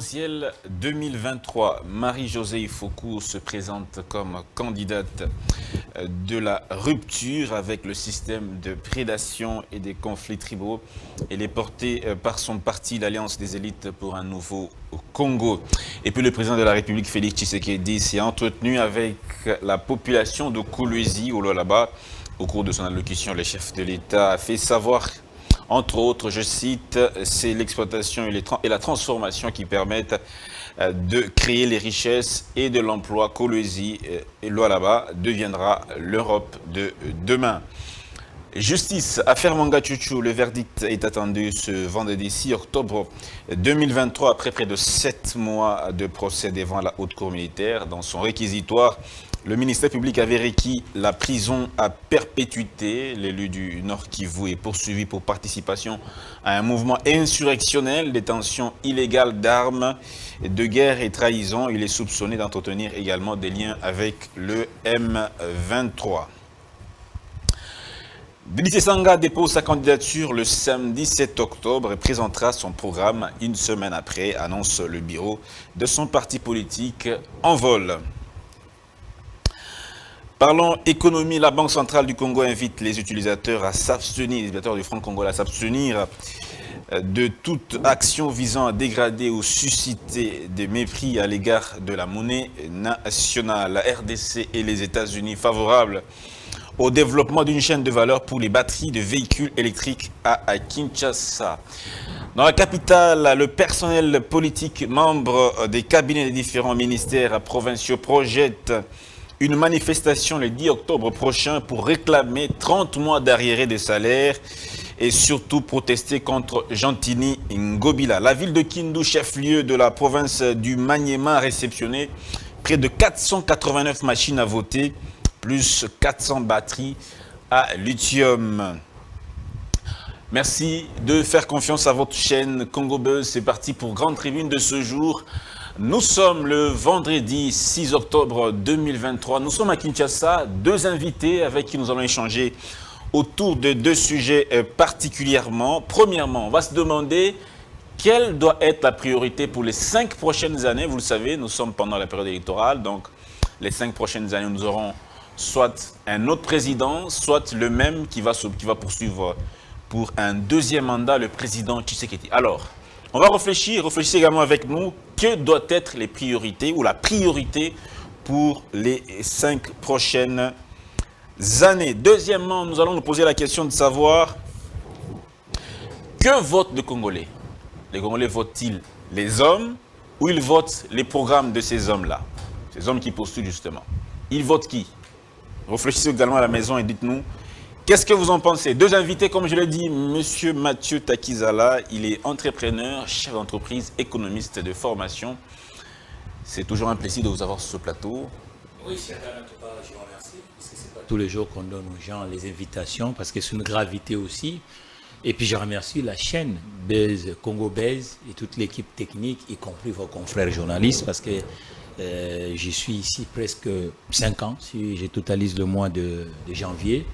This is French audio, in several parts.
présidentielle 2023, Marie-Josée Ifoku se présente comme candidate de la rupture avec le système de prédation et des conflits tribaux. Elle est portée par son parti, l'Alliance des élites pour un nouveau Congo. Et puis le président de la République, Félix Tshisekedi, s'est entretenu avec la population de Kolwezi, au Lualaba. Au cours de son allocution, le chef de l'État a fait savoir, entre autres, je cite, c'est l'exploitation et la transformation qui permettent de créer les richesses et de l'emploi. Kolwezi et Lualaba deviendra l'Europe de demain. Justice, affaire Manga Tchouchou, le verdict est attendu ce vendredi 6 octobre 2023, après près de 7 mois de procès devant la haute cour militaire. Dans son réquisitoire, le ministère public avait requis la prison à perpétuité. L'élu du Nord Kivu est poursuivi pour participation à un mouvement insurrectionnel, détention illégale d'armes de guerre et trahison. Il est soupçonné d'entretenir également des liens avec le M23. Dédicé Sanga dépose sa candidature le samedi 7 octobre et présentera son programme une semaine après, annonce le bureau de son parti politique en vol. Parlons économie, la Banque centrale du Congo invite les utilisateurs à s'abstenir, les utilisateurs du franc congolais à s'abstenir de toute action visant à dégrader ou susciter des mépris à l'égard de la monnaie nationale. La RDC et les États-Unis favorables au développement d'une chaîne de valeur pour les batteries de véhicules électriques à Kinshasa. Dans la capitale, le personnel politique, membre des cabinets des différents ministères provinciaux, projette une manifestation le 10 octobre prochain pour réclamer 30 mois d'arriérés de salaire et surtout protester contre Gentini Ngobila. La ville de Kindu, chef-lieu de la province du Maniema, a réceptionné près de 489 machines à voter, plus 400 batteries à lithium. Merci de faire confiance à votre chaîne Congo Buzz. C'est parti pour Grande Tribune de ce jour. Nous sommes le vendredi 6 octobre 2023. Nous sommes à Kinshasa. Deux invités avec qui nous allons échanger autour de deux sujets particulièrement. Premièrement, on va se demander quelle doit être la priorité pour les 5 prochaines années. Vous le savez, nous sommes pendant la période électorale. Donc, les 5 prochaines années, nous aurons soit un autre président, soit le même qui va poursuivre pour un deuxième mandat, le président Tshisekedi. Alors, on va réfléchissez également avec nous, que doivent être les priorités ou la priorité pour les 5 prochaines années. Deuxièmement, nous allons nous poser la question de savoir que votent les Congolais. Les Congolais votent-ils les hommes ou ils votent les programmes de ces hommes-là? Ces hommes qui postulent justement. Ils votent qui? Réfléchissez également à la maison et dites-nous, qu'est-ce que vous en pensez? Deux invités, comme je l'ai dit, Monsieur Mathieu Takizala, il est entrepreneur, chef d'entreprise, économiste de formation. C'est toujours un plaisir de vous avoir sur ce plateau. Oui, c'est en tout cas, je vous remercie, parce que ce n'est pas tous les jours qu'on donne aux gens les invitations, parce que c'est une gravité aussi. Et puis je remercie la chaîne Buzz, Congo Buzz et toute l'équipe technique, y compris vos confrères journalistes, parce que j'y suis ici presque 5 ans, si je totalise le mois de janvier.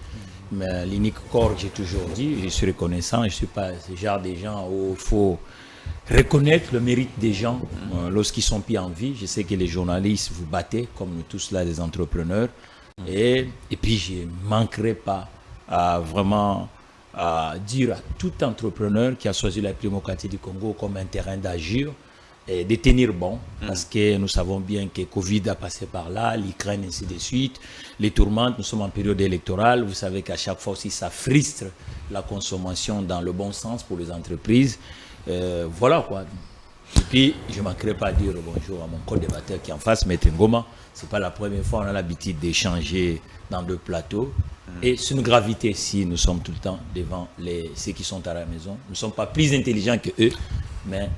Mais l'unique corps que j'ai toujours dit, je suis reconnaissant, je ne suis pas ce genre de gens où il faut reconnaître le mérite des gens lorsqu'ils sont pris en vie. Je sais que les journalistes vous battez, comme nous tous là, les entrepreneurs. Et puis je ne manquerai pas à vraiment dire à tout entrepreneur qui a choisi la démocratie du Congo comme un terrain d'agir, et de tenir bon, parce que nous savons bien que Covid a passé par là, l'Ukraine, ainsi de suite, les tourmentes, nous sommes en période électorale, vous savez qu'à chaque fois aussi ça frustre la consommation dans le bon sens pour les entreprises. Voilà quoi. Et puis, je ne manquerai pas à dire bonjour à mon co-débatteur qui est en face, Maître Ngoma. Ce n'est pas la première fois qu'on a l'habitude d'échanger dans le plateau. Et c'est une gravité si nous sommes tout le temps devant ceux qui sont à la maison. Nous ne sommes pas plus intelligents qu'eux, mais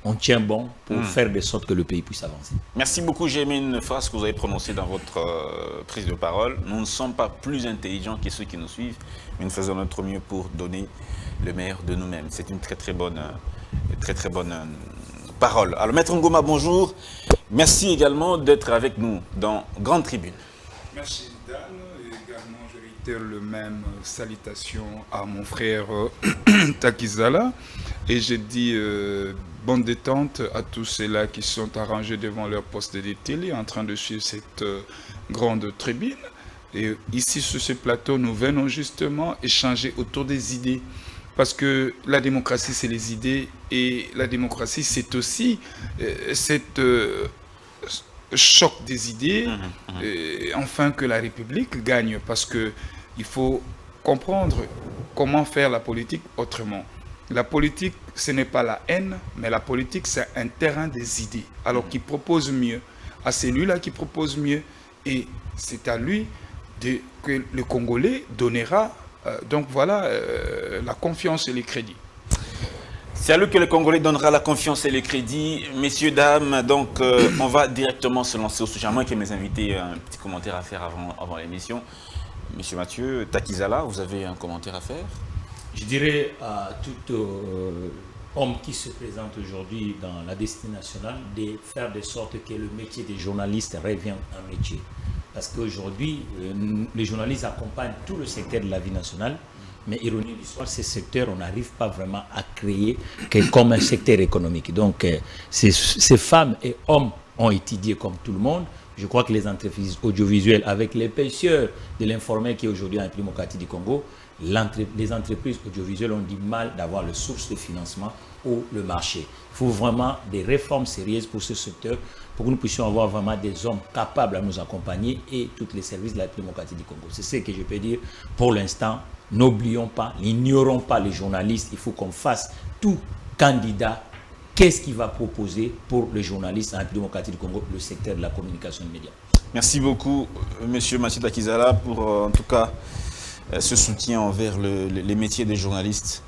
on tient bon pour faire de sorte que le pays puisse avancer. Merci beaucoup. J'ai aimé une phrase que vous avez prononcée dans votre prise de parole. Nous ne sommes pas plus intelligents que ceux qui nous suivent, mais nous faisons notre mieux pour donner le meilleur de nous-mêmes. C'est une très bonne parole. Alors, Maître Ngoma, bonjour. Merci également d'être avec nous dans Grande Tribune. Merci Dan. Et également, je réitère le même salutation à mon frère Takizala. Et je dis bonne détente à tous ceux-là qui sont arrangés devant leur poste de télé en train de suivre cette grande tribune. Et ici, sur ce plateau, nous venons justement échanger autour des idées. Parce que la démocratie, c'est les idées. Et la démocratie, c'est aussi cette choc des idées. Enfin, que la République gagne. Parce qu'il faut comprendre comment faire la politique autrement. La politique, ce n'est pas la haine, mais la politique, c'est un terrain des idées. Alors, qui propose mieux à celui-là qui propose mieux. Et c'est à lui que le Congolais donnera donc voilà la confiance et les crédits. C'est à lui que le Congolais donnera la confiance et les crédits. Messieurs, dames, donc on va directement se lancer au sujet. À moins que mes invités aient un petit commentaire à faire avant l'émission. Monsieur Mathieu Takizala, vous avez un commentaire à faire? Je dirais à tout homme qui se présente aujourd'hui dans la destinée nationale de faire de sorte que le métier des journalistes revienne un métier. Parce qu'aujourd'hui, les journalistes accompagnent tout le secteur de la vie nationale, mais ironie du sort, ces secteurs, on n'arrive pas vraiment à créer comme un secteur économique. Donc, ces femmes et hommes ont étudié comme tout le monde. Je crois que les entreprises audiovisuelles, avec l'épaisseur de l'informel qui est aujourd'hui en Primo-Cati du Congo, les entreprises audiovisuelles ont du mal d'avoir les sources de financement ou le marché. Il faut vraiment des réformes sérieuses pour ce secteur, pour que nous puissions avoir vraiment des hommes capables à nous accompagner et tous les services de la Primo-Cati du Congo. C'est ce que je peux dire pour l'instant. N'oublions pas, n'ignorons pas les journalistes. Il faut qu'on fasse tout candidat. Qu'est-ce qu'il va proposer pour les journalistes en République démocratique du Congo, le secteur de la communication et des médias? Merci beaucoup, Monsieur Mathieu Takizala, pour en tout cas ce soutien envers les métiers des journalistes.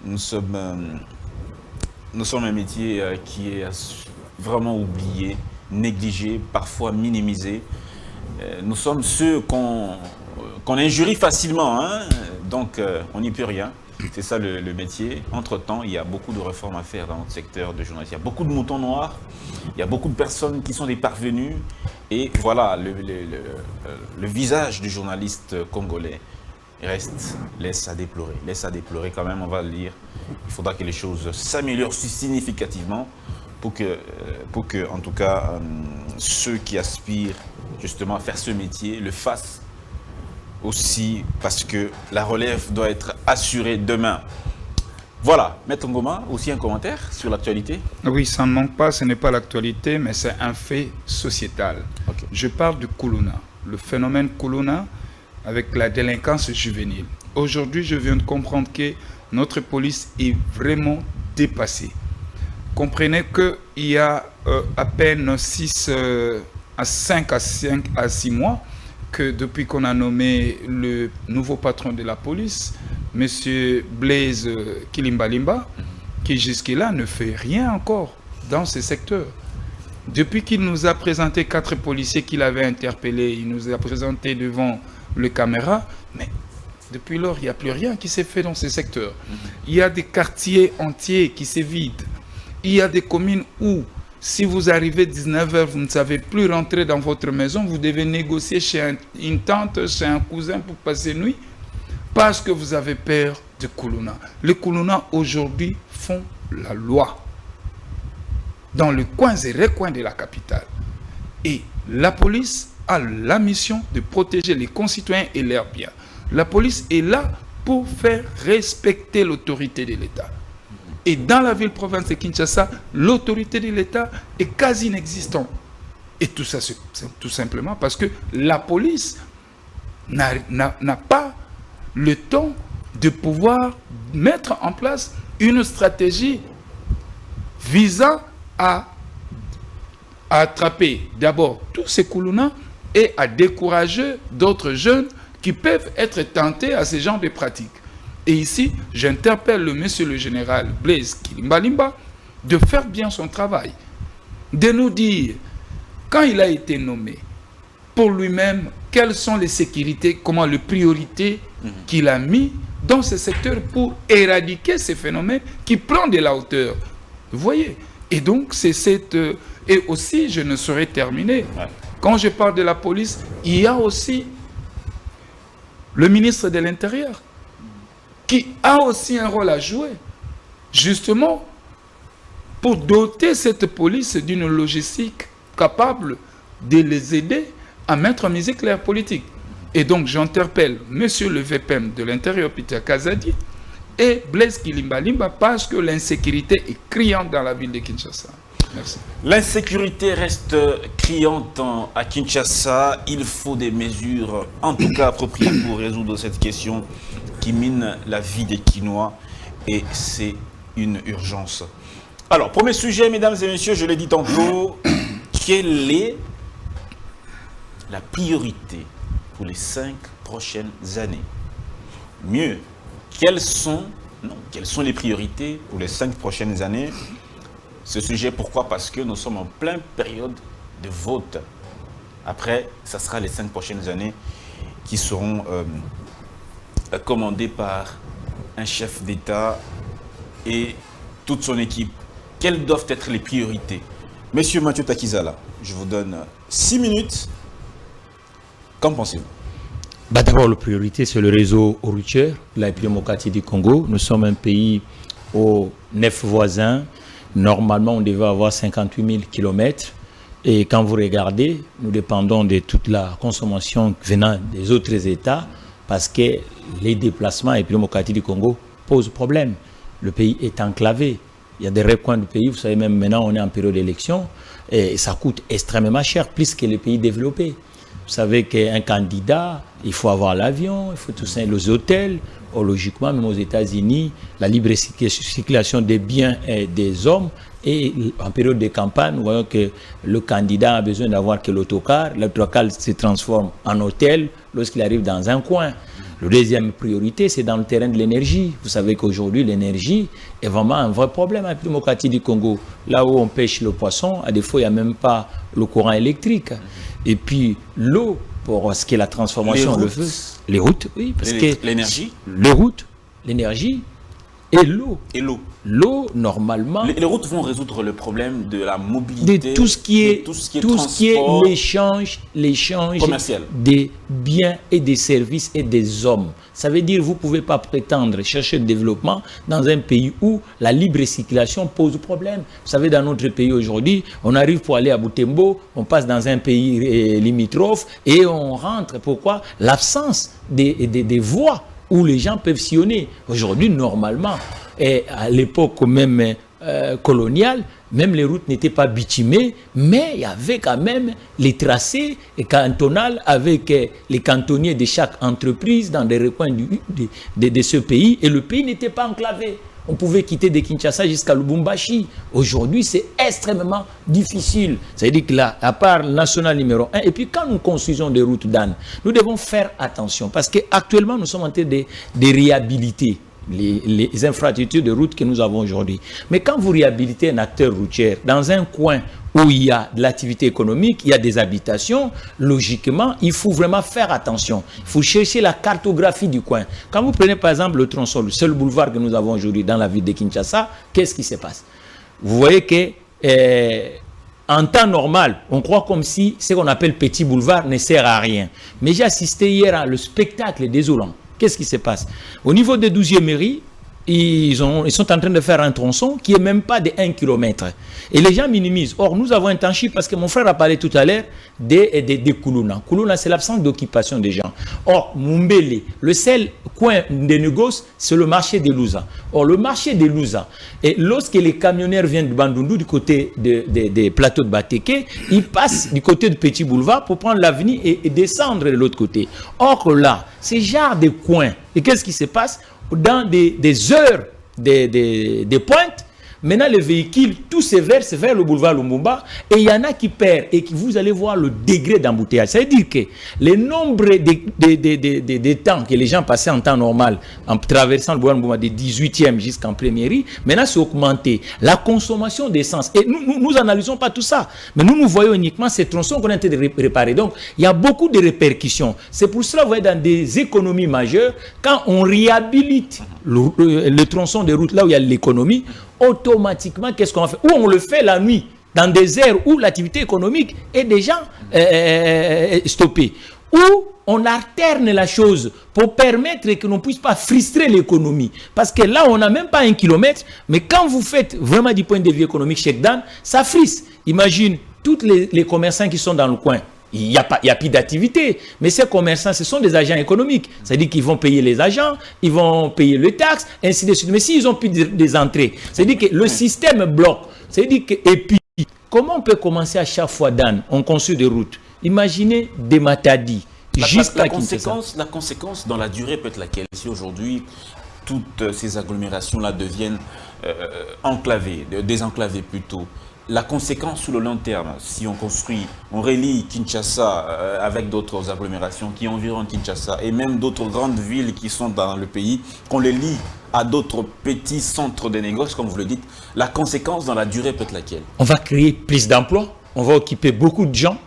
Nous sommes un métier qui est vraiment oublié, négligé, parfois minimisé. Nous sommes ceux qu'on injurie facilement, hein? Donc on n'y peut rien. C'est ça le métier. Entre-temps, il y a beaucoup de réformes à faire dans notre secteur de journalisme. Il y a beaucoup de moutons noirs, il y a beaucoup de personnes qui sont des parvenus. Et voilà, le visage du journaliste congolais laisse à déplorer quand même, on va le dire. Il faudra que les choses s'améliorent significativement pour que, en tout cas, ceux qui aspirent justement à faire ce métier le fassent aussi, parce que la relève doit être assurée demain. Voilà, Maître Ngoma, aussi un commentaire sur l'actualité? Oui, ça ne manque pas, ce n'est pas l'actualité, mais c'est un fait sociétal. Okay. Je parle du Kuluna, le phénomène Kuluna avec la délinquance juvénile. Aujourd'hui, je viens de comprendre que notre police est vraiment dépassée. Comprenez qu'il y a à peine 5 à 6 mois, que depuis qu'on a nommé le nouveau patron de la police, M. Blaise Kilimbalimba, qui jusque-là ne fait rien encore dans ce secteur. Depuis qu'il nous a présenté 4 policiers qu'il avait interpellés, il nous a présenté devant les caméras, mais depuis lors, il n'y a plus rien qui s'est fait dans ce secteur. Il y a des quartiers entiers qui se vident. Il y a des communes où, si vous arrivez 19h, vous ne savez plus rentrer dans votre maison, vous devez négocier chez une tante, chez un cousin pour passer nuit, parce que vous avez peur de Kuluna. Les Kuluna, aujourd'hui, font la loi dans les coins et recoins de la capitale. Et la police a la mission de protéger les concitoyens et leurs biens. La police est là pour faire respecter l'autorité de l'État. Et dans la ville-province de Kinshasa, l'autorité de l'État est quasi inexistante. Et tout ça, c'est tout simplement parce que la police n'a pas le temps de pouvoir mettre en place une stratégie visant à attraper d'abord tous ces Kuluna et à décourager d'autres jeunes qui peuvent être tentés à ce genre de pratiques. Et ici, j'interpelle le monsieur le général Blaise Kilimbalimba de faire bien son travail, de nous dire, quand il a été nommé, pour lui-même, quelles sont les sécurités, comment les priorités qu'il a mis dans ce secteur pour éradiquer ces phénomènes qui prennent de la hauteur. Vous voyez? Et donc, c'est cette... Et aussi, je ne saurais terminer. Quand je parle de la police, il y a aussi le ministre de l'Intérieur, qui a aussi un rôle à jouer, justement, pour doter cette police d'une logistique capable de les aider à mettre en musique leur politique. Et donc j'interpelle monsieur le VPM de l'Intérieur, Peter Kazadi, et Blaise Kilimbalimba, parce que l'insécurité est criante dans la ville de Kinshasa. Merci. L'insécurité reste criante à Kinshasa. Il faut des mesures, en tout cas appropriées, pour résoudre cette question qui mine la vie des Kinois. Et c'est une urgence. Alors, premier sujet, mesdames et messieurs, je l'ai dit tantôt, quelle est la priorité pour les 5 prochaines années? Mieux, quelles sont les priorités pour les 5 prochaines années? Ce sujet, pourquoi? Parce que nous sommes en pleine période de vote. Après, ça sera les 5 prochaines années qui seront commandées par un chef d'État et toute son équipe. Quelles doivent être les priorités? Monsieur Mathieu Takizala, je vous donne 6 minutes. Qu'en pensez-vous? D'abord, la priorité, c'est le réseau routier, la République démocratique du Congo. Nous sommes un pays aux 9 voisins. Normalement, on devait avoir 58 000 km. Et quand vous regardez, nous dépendons de toute la consommation venant des autres États parce que les déplacements à la République démocratique du Congo posent problème. Le pays est enclavé. Il y a des recoins du pays, vous savez, même maintenant, on est en période d'élection et ça coûte extrêmement cher, plus que les pays développés. Vous savez qu'un candidat, il faut avoir l'avion, il faut tout ça, les hôtels. Logiquement, même aux États-Unis, la libre circulation des biens et des hommes. Et en période de campagne, nous voyons que le candidat a besoin d'avoir que l'autocar. L'autocar se transforme en hôtel lorsqu'il arrive dans un coin. La deuxième priorité, c'est dans le terrain de l'énergie. Vous savez qu'aujourd'hui, l'énergie est vraiment un vrai problème à la démocratie du Congo. Là où on pêche le poisson, à des fois, il n'y a même pas le courant électrique. Et puis, l'eau, pour ce qui est la transformation, le feu. Les routes, oui, parce que l'énergie, les routes, l'énergie et l'eau. Et l'eau. L'eau, normalement. Les routes vont résoudre le problème de la mobilité. De tout ce qui est, l'échange commercial des biens et des services et des hommes. Ça veut dire que vous ne pouvez pas prétendre chercher le développement dans un pays où la libre circulation pose problème. Vous savez, dans notre pays aujourd'hui, on arrive pour aller à Butembo, on passe dans un pays limitrophe et on rentre. Pourquoi? L'absence des voies où les gens peuvent sillonner. Aujourd'hui, normalement, et à l'époque même coloniale, même les routes n'étaient pas bitumées, mais il y avait quand même les tracés cantonales avec les cantonniers de chaque entreprise dans des recoins de ce pays, et le pays n'était pas enclavé. On pouvait quitter de Kinshasa jusqu'à Lubumbashi. Aujourd'hui, c'est extrêmement difficile. C'est-à-dire que là, à part le national numéro 1, et puis quand nous construisons des routes d'âne, nous devons faire attention parce qu'actuellement, nous sommes en train de réhabiliter les infrastructures de route que nous avons aujourd'hui. Mais quand vous réhabilitez un acteur routier dans un coin où il y a de l'activité économique, il y a des habitations, logiquement, il faut vraiment faire attention. Il faut chercher la cartographie du coin. Quand vous prenez par exemple le tronçon, le seul boulevard que nous avons aujourd'hui dans la ville de Kinshasa, qu'est-ce qui se passe? Vous voyez que en temps normal, on croit comme si ce qu'on appelle petit boulevard ne sert à rien. Mais j'ai assisté hier à le spectacle désolant. Qu'est-ce qui se passe? Au niveau des 12e mairies, ils sont en train de faire un tronçon qui n'est même pas de 1 km. Et les gens minimisent. Or, nous avons un tanchi parce que mon frère a parlé tout à l'heure des Koulouna. Koulouna, c'est l'absence d'occupation des gens. Or, Mumbele, le seul coin de négoce, c'est le marché de Louza. Or, le marché de Louza, et lorsque les camionneurs viennent de Bandundu, du côté des plateaux de Bateke, ils passent du côté du Petit Boulevard pour prendre l'avenue et descendre de l'autre côté. Or, là, c'est genre de coins. Et qu'est-ce qui se passe? Dans des heures de pointe, maintenant les véhicules, tous se versent vers le boulevard Lumumba et il y en a qui perdent et qui vous allez voir le degré d'embouteillage. Ça veut dire que le nombre de temps que les gens passaient en temps normal en traversant le boulevard Lumumba de 18e jusqu'en première, maintenant c'est augmenté. La consommation d'essence, et nous analysons pas tout ça, mais nous voyons uniquement ces tronçons qu'on est en train de réparer. Donc il y a beaucoup de répercussions. C'est pour cela que vous voyez dans des économies majeures, quand on réhabilite le tronçon de route là où il y a l'économie, automatiquement, qu'est-ce qu'on fait? Ou on le fait la nuit, dans des aires où l'activité économique est déjà stoppée. Ou on alterne la chose pour permettre que l'on ne puisse pas frustrer l'économie. Parce que là, on n'a même pas 1 kilomètre, mais quand vous faites vraiment du point de vue économique, Cheikh Dan, ça friste. Imagine tous les commerçants qui sont dans le coin. Il n'y a plus d'activité. Mais ces commerçants, ce sont des agents économiques. C'est-à-dire qu'ils vont payer les agents, ils vont payer les taxes, ainsi de suite. Mais s'ils n'ont plus des entrées, c'est-à-dire que le système bloque. C'est-à-dire que, et puis, comment on peut commencer à chaque fois, Dan, on construit des routes? Imaginez des Matadi. La conséquence dans la durée peut être laquelle? Si aujourd'hui, toutes ces agglomérations-là deviennent enclavées, désenclavées plutôt, la conséquence sur le long terme, si on construit, on relie Kinshasa avec d'autres agglomérations qui environnent Kinshasa et même d'autres grandes villes qui sont dans le pays, qu'on les lie à d'autres petits centres de négoce, comme vous le dites, la conséquence dans la durée peut être laquelle? On va créer plus d'emplois, on va occuper beaucoup de gens,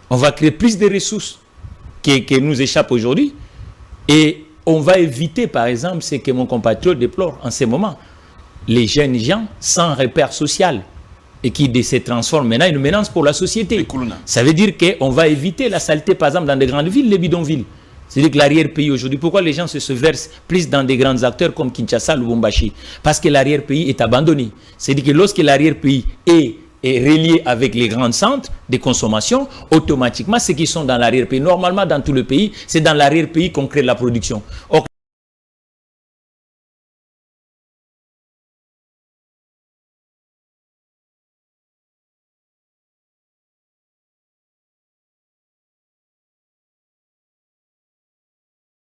on va créer plus de ressources qui nous échappent aujourd'hui et on va éviter, par exemple, ce que mon compatriote déplore en ce moment, les jeunes gens sans repère social et qui se transforment maintenant en une menace pour la société. Ça veut dire qu'on va éviter la saleté, par exemple, dans des grandes villes, les bidonvilles. C'est-à-dire que l'arrière-pays aujourd'hui, pourquoi les gens se versent plus dans des grands acteurs comme Kinshasa, Lubumbashi? Parce que l'arrière-pays est abandonné. C'est-à-dire que lorsque l'arrière-pays est relié avec les grands centres de consommation, automatiquement, ceux qui sont dans l'arrière-pays, normalement dans tout le pays, c'est dans l'arrière-pays qu'on crée la production. Or,